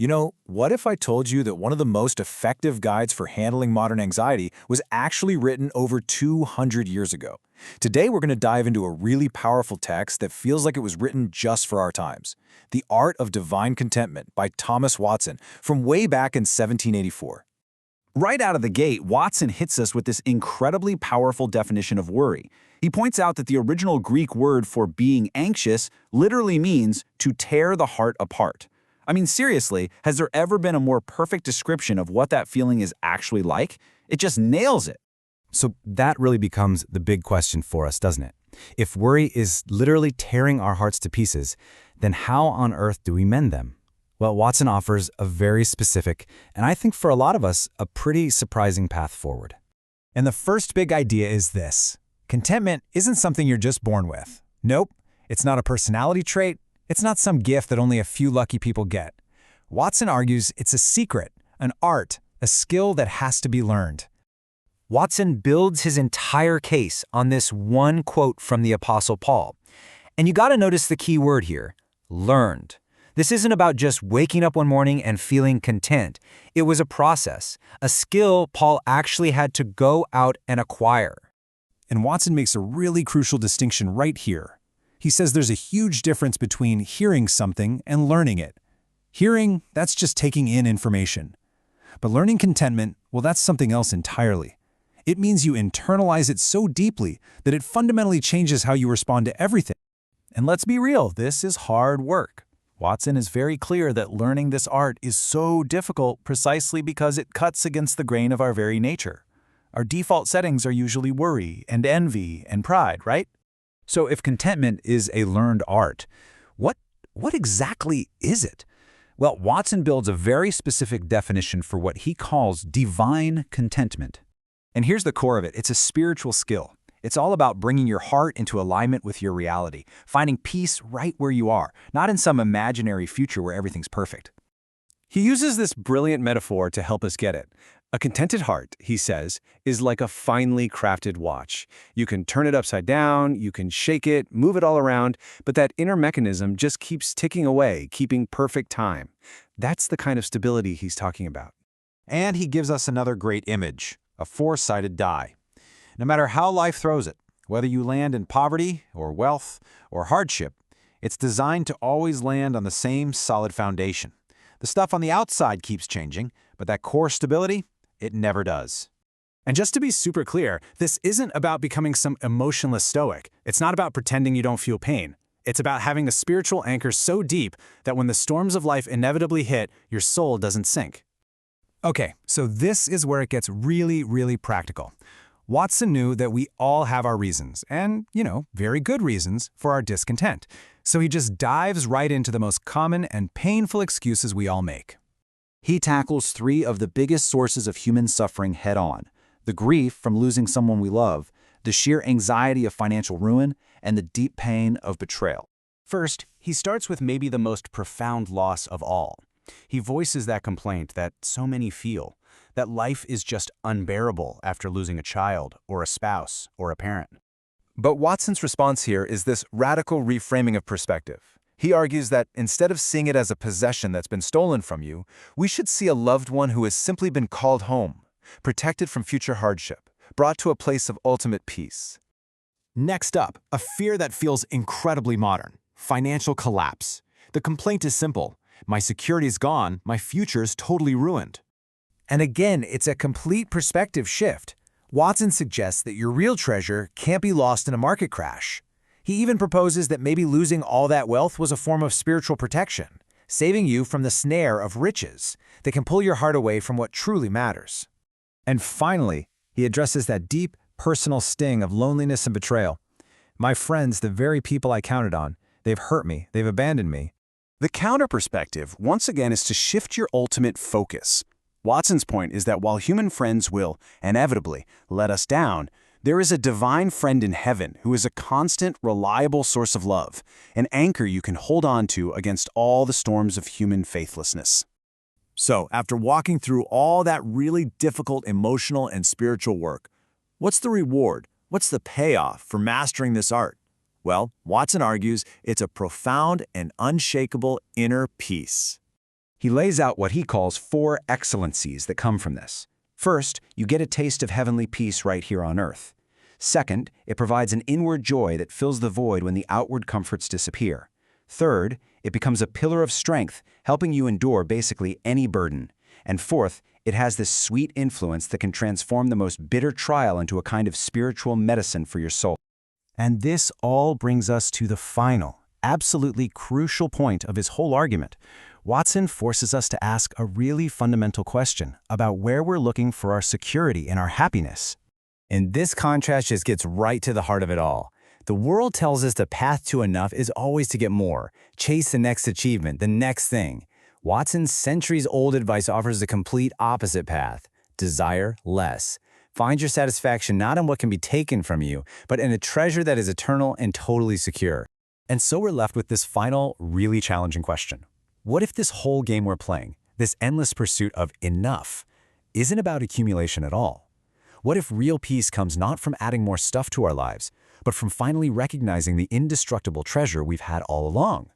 What if I told you that one of the most effective guides for handling modern anxiety was actually written over 200 years ago? Today, we're going to dive into a really powerful text that feels like it was written just for our times. The Art of Divine Contentment by Thomas Watson, from way back in 1784. Right out of the gate, Watson hits us with this incredibly powerful definition of worry. He points out that the original Greek word for being anxious literally means to tear the heart apart. I mean, seriously, has there ever been a more perfect description of what that feeling is actually like? It just nails it. So that really becomes the big question for us, doesn't it? If worry is literally tearing our hearts to pieces, then how on earth do we mend them? Well, Watson offers a very specific, and I think for a lot of us, a pretty surprising path forward. And the first big idea is this. Contentment isn't something you're just born with. Nope, it's not a personality trait. It's not some gift that only a few lucky people get. Watson argues it's a secret, an art, a skill that has to be learned. Watson builds his entire case on this one quote from the Apostle Paul. And you gotta notice the key word here, learned. This isn't about just waking up one morning and feeling content. It was a process, a skill Paul actually had to go out and acquire. And Watson makes a really crucial distinction right here. He says there's a huge difference between hearing something and learning it. Hearing, that's just taking in information. But learning contentment, well, that's something else entirely. It means you internalize it so deeply that it fundamentally changes how you respond to everything. And let's be real, this is hard work. Watson is very clear that learning this art is so difficult precisely because it cuts against the grain of our very nature. Our default settings are usually worry and envy and pride, right? So if contentment is a learned art, what exactly is it? Well, Watson builds a very specific definition for what he calls divine contentment. And here's the core of it. It's a spiritual skill. It's all about bringing your heart into alignment with your reality, finding peace right where you are, not in some imaginary future where everything's perfect. He uses this brilliant metaphor to help us get it. A contented heart, he says, is like a finely crafted watch. You can turn it upside down, you can shake it, move it all around, but that inner mechanism just keeps ticking away, keeping perfect time. That's the kind of stability he's talking about. And he gives us another great image, a four-sided die. No matter how life throws it, whether you land in poverty or wealth or hardship, it's designed to always land on the same solid foundation. The stuff on the outside keeps changing, but that core stability, it never does. And just to be super clear, this isn't about becoming some emotionless stoic. It's not about pretending you don't feel pain. It's about having a spiritual anchor so deep that when the storms of life inevitably hit, your soul doesn't sink. Okay, so this is where it gets really, really practical. Watson knew that we all have our reasons, and, very good reasons, for our discontent. So he just dives right into the most common and painful excuses we all make. He tackles three of the biggest sources of human suffering head-on: the grief from losing someone we love, the sheer anxiety of financial ruin, and the deep pain of betrayal. First, he starts with maybe the most profound loss of all. He voices that complaint that so many feel, that life is just unbearable after losing a child or a spouse or a parent. But Watson's response here is this radical reframing of perspective. He argues that instead of seeing it as a possession that's been stolen from you, we should see a loved one who has simply been called home, protected from future hardship, brought to a place of ultimate peace. Next up, a fear that feels incredibly modern: financial collapse. The complaint is simple: my security's gone, my future's totally ruined. And again, it's a complete perspective shift. Watson suggests that your real treasure can't be lost in a market crash. He even proposes that maybe losing all that wealth was a form of spiritual protection, saving you from the snare of riches that can pull your heart away from what truly matters. And finally, he addresses that deep, personal sting of loneliness and betrayal. My friends, the very people I counted on, they've hurt me, they've abandoned me. The counter perspective, once again, is to shift your ultimate focus. Watson's point is that while human friends will, inevitably, let us down, there is a divine friend in heaven who is a constant, reliable source of love, an anchor you can hold on to against all the storms of human faithlessness. So, after walking through all that really difficult emotional and spiritual work, what's the reward? What's the payoff for mastering this art? Well, Watson argues it's a profound and unshakable inner peace. He lays out what he calls 4 excellencies that come from this. First, you get a taste of heavenly peace right here on earth. Second, it provides an inward joy that fills the void when the outward comforts disappear. Third, it becomes a pillar of strength, helping you endure basically any burden. And fourth, it has this sweet influence that can transform the most bitter trial into a kind of spiritual medicine for your soul. And this all brings us to the final, absolutely crucial point of his whole argument. Watson forces us to ask a really fundamental question about where we're looking for our security and our happiness. And this contrast just gets right to the heart of it all. The world tells us the path to enough is always to get more, chase the next achievement, the next thing. Watson's centuries-old advice offers the complete opposite path: desire less. Find your satisfaction not in what can be taken from you, but in a treasure that is eternal and totally secure. And so we're left with this final, really challenging question. What if this whole game we're playing, this endless pursuit of enough, isn't about accumulation at all? What if real peace comes not from adding more stuff to our lives, but from finally recognizing the indestructible treasure we've had all along?